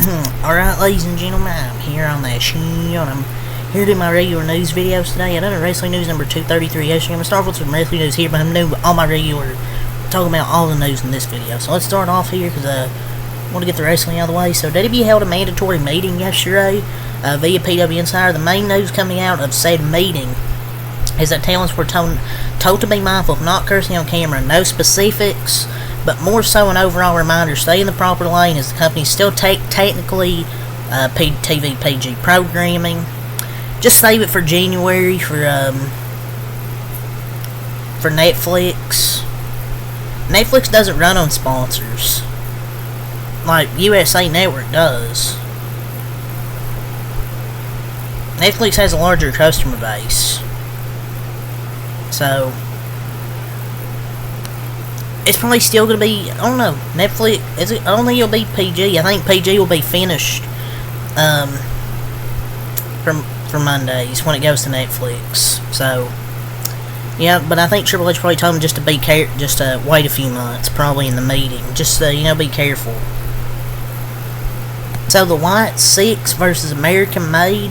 Alright, ladies and gentlemen, I'm here on that show, and I'm here to do my regular news videos today. I done a wrestling news number 233 yesterday. I'm going to start with some wrestling news here, but I'm doing all my regular, talking about all the news in this video. So let's start off here, because I want to get the wrestling out of the way. So WWE held a mandatory meeting yesterday via PW Insider. The main news coming out of said meeting is that talents were told to be mindful of not cursing on camera. No specifics, but more so an overall reminder: stay in the proper lane, as the company still technically TV PG programming. Just save it for January for Netflix. Netflix doesn't run on sponsors like USA Network does. Netflix has a larger customer base, so it's probably still going to be, I don't know, Netflix, I don't think it'll be PG. I think PG will be finished for Mondays when it goes to Netflix. So, yeah, but I think Triple H probably told him just to be just to wait a few months, probably in the meeting. Just, be careful. So, the White Six versus American Made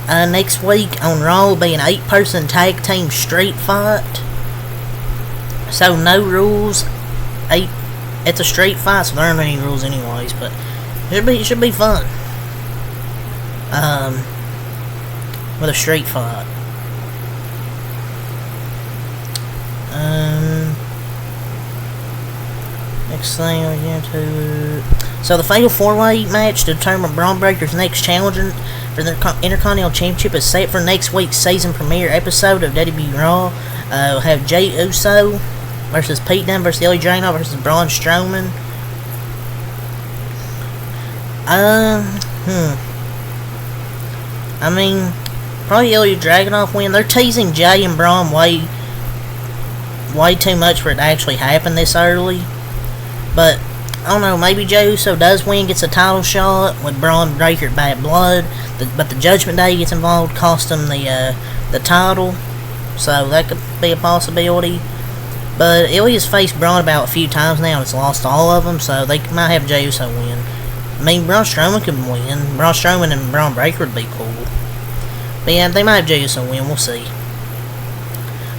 next week on Raw will be an 8-person tag team street fight. So, no rules. It's a street fight, so there aren't any rules anyways, but it should be fun. With a street fight. Next thing we get to, so the Fatal 4-Way match to determine Braun Breaker's next challenger for the Intercontinental Championship is set for next week's season premiere episode of WWE Raw. We'll have Jey Uso versus Pete Dunne versus Ilya Dragunov versus Braun Strowman. I mean, probably Ilya Dragunov win. They're teasing Jey and Braun way too much for it to actually happen this early. But I don't know, maybe Jey Uso does win, gets a title shot with Braun Breaker at Bad Blood, but the Judgment Day gets involved, cost him the title. So that could be a possibility. But Ilya's faced Braun about a few times now and it's lost all of them, so they might have Jey Uso win. I mean, Braun Strowman could win. Braun Strowman and Braun Breaker would be cool. But yeah, they might have Jey Uso win, we'll see.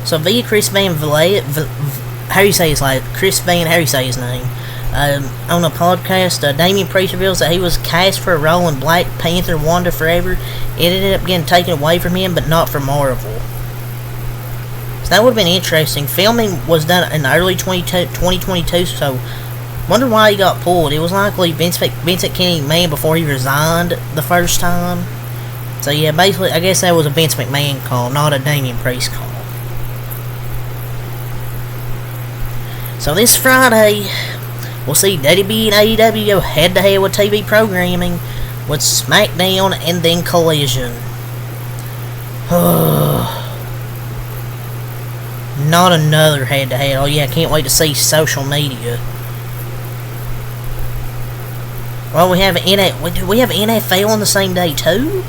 So via Chris Van Vliet, how do you say his name? Chris Van, how do you say his name? On a podcast, Damian Priest reveals that he was cast for a role in Black Panther Wakanda Forever. It ended up getting taken away from him, but not from Marvel. So that would have been interesting. Filming was done in early 2022, so wonder why he got pulled. It was likely Vincent Kennedy McMahon before he resigned the first time. So yeah, basically, I guess that was a Vince McMahon call, not a Damian Priest call. So this Friday, we'll see WWE and AEW go head-to-head with TV programming with SmackDown and then Collision. Not another head-to-head. Oh yeah, I can't wait to see social media. Well, we have NFL on the same day too?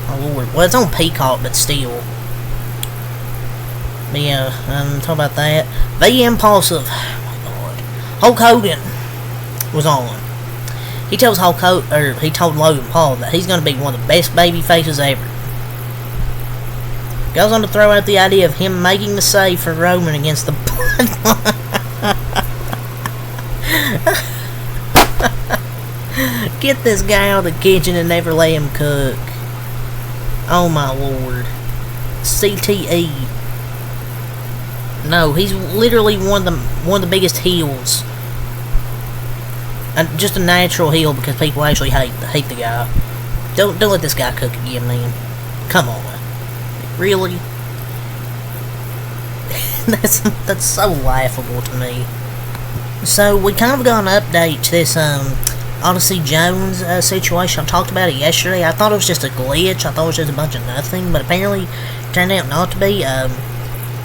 Oh Lord. Well, it's on Peacock, but still. But yeah, talk about that. The Impulsive. Oh my God. Hulk Hogan was on. He tells he told Logan Paul that he's going to be one of the best baby faces ever. Goes on to throw out the idea of him making the save for Roman against the Bloodline. Get this guy out of the kitchen and never let him cook. Oh my Lord. CTE. No, he's literally one of the biggest heels. And just a natural heel because people actually hate the guy. Don't let this guy cook again, man. Come on. Really? that's so laughable to me. So we kind of got an update to this Odyssey Jones situation. I talked about it yesterday. I thought it was just a glitch. I thought it was just a bunch of nothing, but apparently it turned out not to be.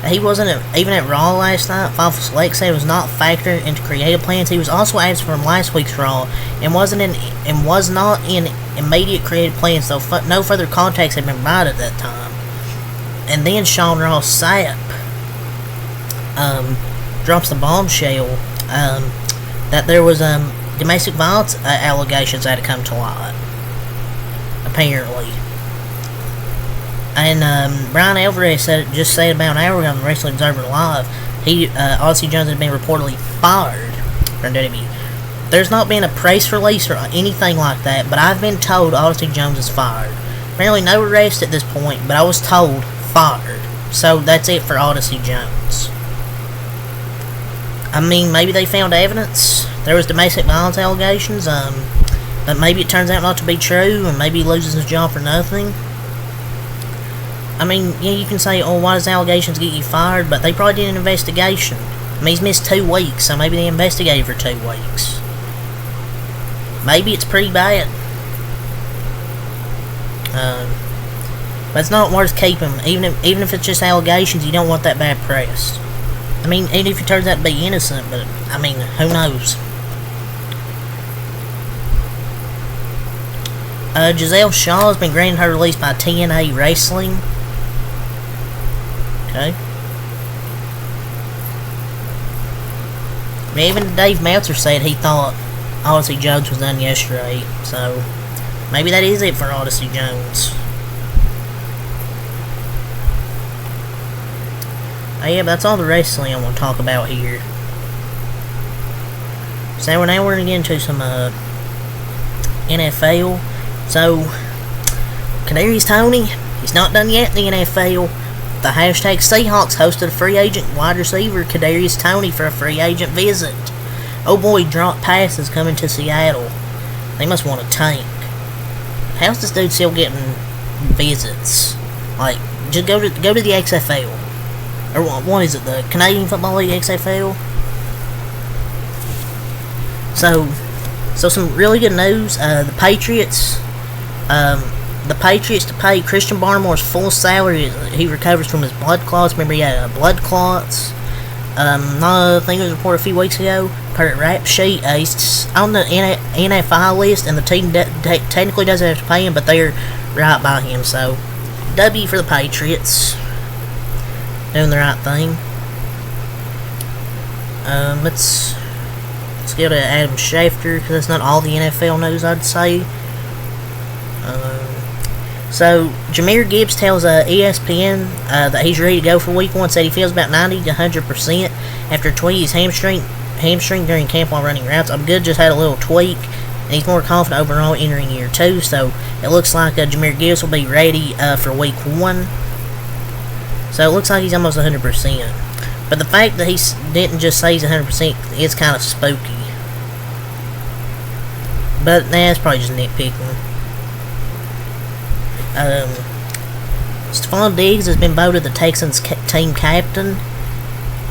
He wasn't even at Raw last night. Fightful Select said it was not factored into creative plans. He was also absent from last week's Raw and was not in immediate creative plans, though no further contacts had been made at that time. And then Sean Ross Sapp drops the bombshell that there was domestic violence allegations had to come to light, apparently. And Brian Alvarez just said about an hour ago on the Wrestling Observer Live, Odyssey Jones has been reportedly fired from WWE. There's not been a press release or anything like that, but I've been told Odyssey Jones is fired. Apparently no arrest at this point, but I was told fired. So that's it for Odyssey Jones. I mean, maybe they found evidence. There was domestic violence allegations, but maybe it turns out not to be true, and maybe he loses his job for nothing. I mean, yeah, you can say, oh, why does allegations get you fired? But they probably did an investigation. I mean, he's missed 2 weeks, so maybe they investigated for 2 weeks. Maybe it's pretty bad. But it's not worth keeping. Even if it's just allegations, you don't want that bad press. I mean, even if he turns out to be innocent, but, I mean, who knows? Giselle Shaw has been granted her release by TNA Wrestling. Okay. Even Dave Meltzer said he thought Odyssey Jones was done yesterday, so maybe that is it for Odyssey Jones. Oh yeah, but that's all the wrestling I want to talk about here. So now we're going to get into some NFL. So, Kadarius Toney, he's not done yet in the NFL. The hashtag Seahawks hosted a free agent wide receiver, Kadarius Toney, for a free agent visit. Oh boy, drop passes coming to Seattle. They must want a tank. How's this dude still getting visits? Like, just go to the XFL. Or what is it, the Canadian Football League XFL? So some really good news. The Patriots to pay Christian Barmore's full salary as he recovers from his blood clots. Remember, he had blood clots. I think it was reported a few weeks ago. Per rap sheet, he's on the NFI list, and the team technically doesn't have to pay him, but they're right by him. So, W for the Patriots. Doing the right thing. Let's go to Adam Schefter, because that's not all the NFL news, I'd say. So, Jahmyr Gibbs tells ESPN that he's ready to go for Week 1. Said he feels about 90 to 100% after tweaking his hamstring during camp while running routes. I'm good, just had a little tweak, and he's more confident overall entering year 2. So, it looks like Jahmyr Gibbs will be ready for Week 1. So, it looks like he's almost 100%. But the fact that he didn't just say he's 100% is kind of spooky. But, it's probably just nitpicking. Stephon Diggs has been voted the Texans team captain.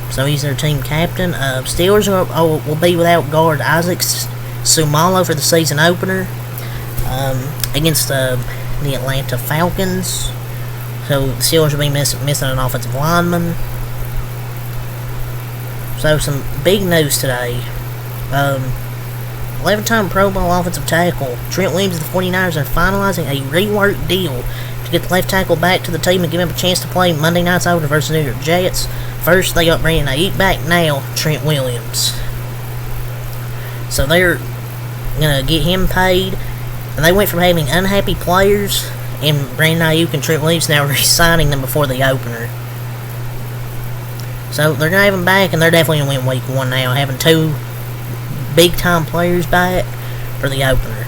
So he's their team captain. Steelers will be without guard Isaac Sumalo for the season opener against the Atlanta Falcons. So the Steelers will be missing an offensive lineman. So some big news today. 11-time Pro Bowl offensive tackle Trent Williams of the 49ers are finalizing a reworked deal to get the left tackle back to the team and give him a chance to play Monday night's opener versus New York Jets. First, they got Brandon Ayuk back, now Trent Williams. So they're going to get him paid. And they went from having unhappy players and Brandon Ayuk and Trent Williams now re-signing them before the opener. So they're going to have him back, and they're definitely going to win Week 1 now, having 2 big-time players back for the opener.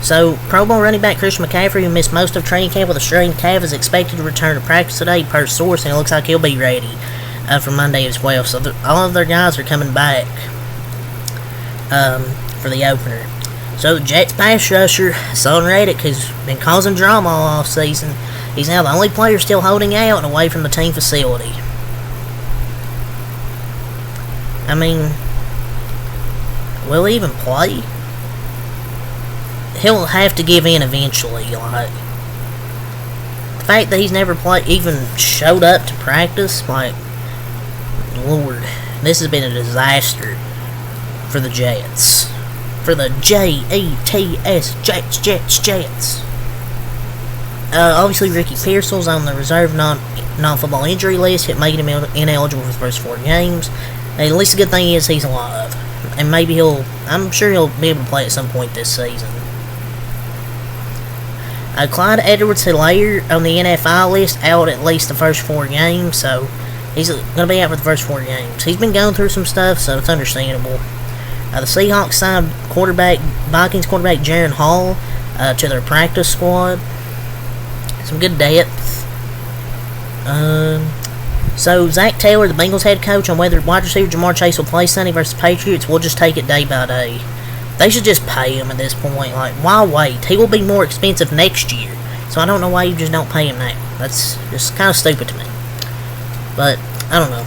So, Pro Bowl running back Christian McCaffrey, who missed most of training camp with a strained calf, is expected to return to practice today per source, and it looks like he'll be ready for Monday as well. So, all of their guys are coming back for the opener. So, the Jets pass rusher, Son Reddick, who's been causing drama all offseason, he's now the only player still holding out and away from the team facility. I mean, will he even play? He'll have to give in eventually. Like, the fact that he's never even showed up to practice, like, Lord, this has been a disaster for the Jets. For the Jets, Jets. Obviously, Ricky Pearsall's on the reserve non-football injury list, making him ineligible for the first 4 games. At least the good thing is he's alive, and maybe he'll I'm sure he'll be able to play at some point this season. Clyde Edwards-Helaire on the NFI list, out at least the first 4 games, so he's going to be out for the first 4 games. He's been going through some stuff, so it's understandable. The Seahawks signed Vikings quarterback Jaron Hall to their practice squad. Some good depth. So Zach Taylor, the Bengals head coach, on whether wide receiver Jamar Chase will play Sunday versus Patriots, we'll just take it day by day. They should just pay him at this point. Like, why wait? He will be more expensive next year. So I don't know why you just don't pay him now. That's just kind of stupid to me. But, I don't know.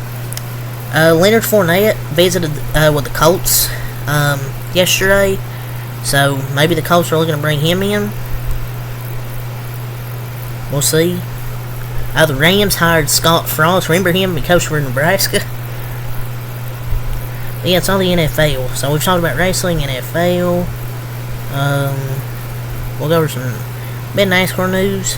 Leonard Fournette visited with the Colts yesterday. So maybe the Colts are looking to bring him in. We'll see. The Rams hired Scott Frost. Remember him? He coached for Nebraska. But yeah, it's all the NFL. So we've talked about wrestling, NFL. We'll go over some bit NASCAR news.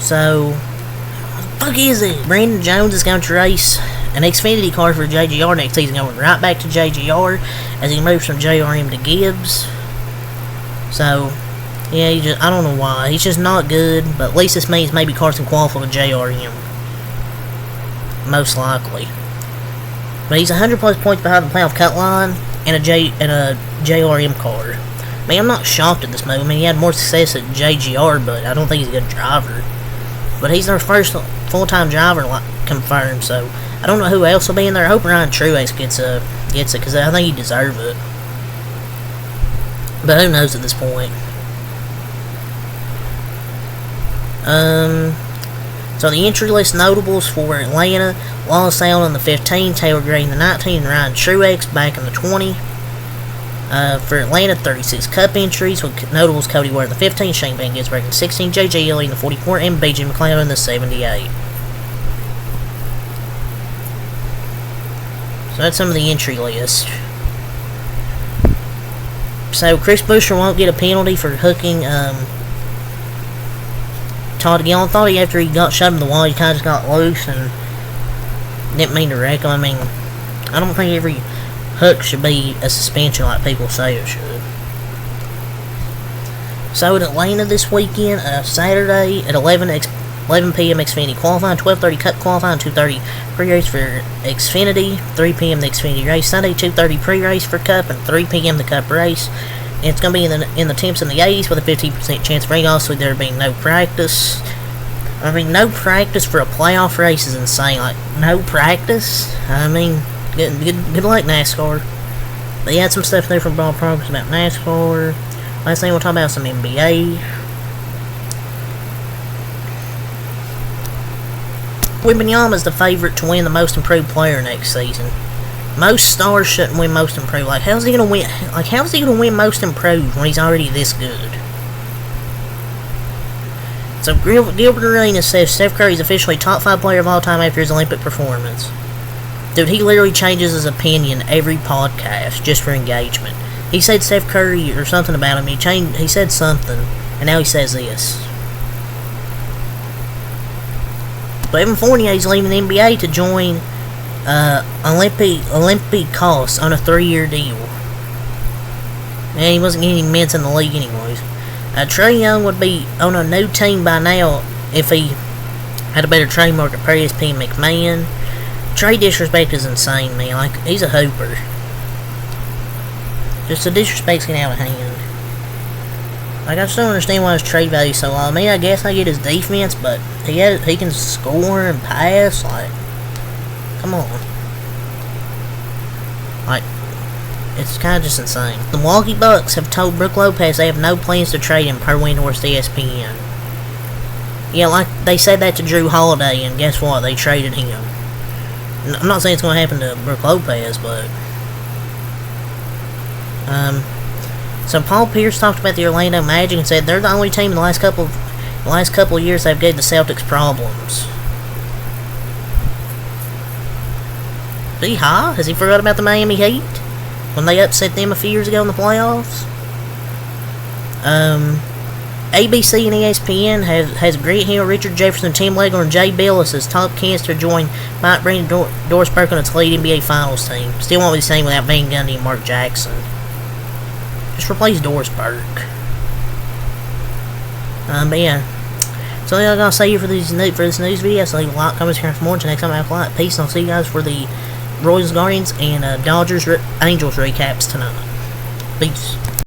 So what the fuck is it? Brandon Jones is going to race an Xfinity car for JGR next season, going right back to JGR as he moves from JRM to Gibbs. So yeah, I don't know why. He's just not good, but at least this means maybe Carson qualified with JRM. Most likely. But he's 100 plus points behind the playoff cut line in a JRM car. I mean, I'm not shocked at this move. I mean, he had more success at JGR, but I don't think he's a good driver. But he's their first full-time driver confirmed, so I don't know who else will be in there. I hope Ryan Truex gets it, because I think he deserves it. But who knows at this point. So the entry list notables for Atlanta: Wallace Allen in the 15, Taylor Gray in the 19, and Ryan Truex back in the 20. For Atlanta, 36 Cup entries with notables: Cody Ware in the 15, Shane Van Gisbergen in the 16, J.J. Elley in the 44, and B.J. McLeod in the 78. So that's some of the entry list. So Chris Buescher won't get a penalty for hooking Todd Gillen. Thought after he got shot in the wall, he kind of just got loose and didn't mean to wreck him. I mean, I don't think every hook should be a suspension like people say it should. So in Atlanta this weekend, Saturday at 11 p.m. Xfinity qualifying, 12:30 Cup qualifying, 2:30 pre-race for Xfinity, 3 p.m. the Xfinity race. Sunday, 2:30 pre-race for Cup and 3 p.m. the Cup race. And it's going to be in the temps in the 80s with a 50% chance of rain. Also, there being no practice. I mean, no practice for a playoff race is insane. Like, no practice? I mean, good luck, NASCAR. They had some stuff there from Bob Progress about NASCAR. Last thing we'll talk about some NBA. Wembanyama's the favorite to win the Most Improved Player next season. Most stars shouldn't win Most Improved. Like, how's he gonna win? Like, how's he gonna win Most Improved when he's already this good? So Gilbert Arenas says Steph Curry is officially top 5 player of all time after his Olympic performance. Dude, he literally changes his opinion every podcast just for engagement. He said Steph Curry or something about him. He said something, and now he says this. But Evan Fournier is leaving the NBA to join Olympiacos on a 3-year deal. Man, he wasn't getting minutes in the league anyways. Trae Young would be on a new team by now if he had a better trade market per ESPN McMahon. Trade disrespect is insane, man. Like, he's a hooper. Just the disrespect's getting out of hand. Like, I just don't understand why his trade value is so low. I mean, I guess I get his defense, but he can score and pass. Like, come on. Like, it's kind of just insane. The Milwaukee Bucks have told Brook Lopez they have no plans to trade him per Windhorst ESPN. Yeah, like, they said that to Drew Holiday, and guess what? They traded him. I'm not saying it's going to happen to Brook Lopez, but... So Paul Pierce talked about the Orlando Magic and said they're the only team in the last couple of years they've gave the Celtics problems. Is he high? Has he forgot about the Miami Heat when they upset them a few years ago in the playoffs? ABC and ESPN has Grant Hill, Richard Jefferson, Tim Legler, and Jay Billis as top candidates to join Mike Breen and Doris Burke on its lead NBA Finals team. Still won't be the same without Van Gundy and Mark Jackson. Just replace Doris Burke. But yeah. So I'm gonna say for this news video. So leave a like, comment, subscribe for more. Until next time, I have a lot. Peace, and I'll see you guys for the Royals, Guardians, and Dodgers, Angels recaps tonight. Peace.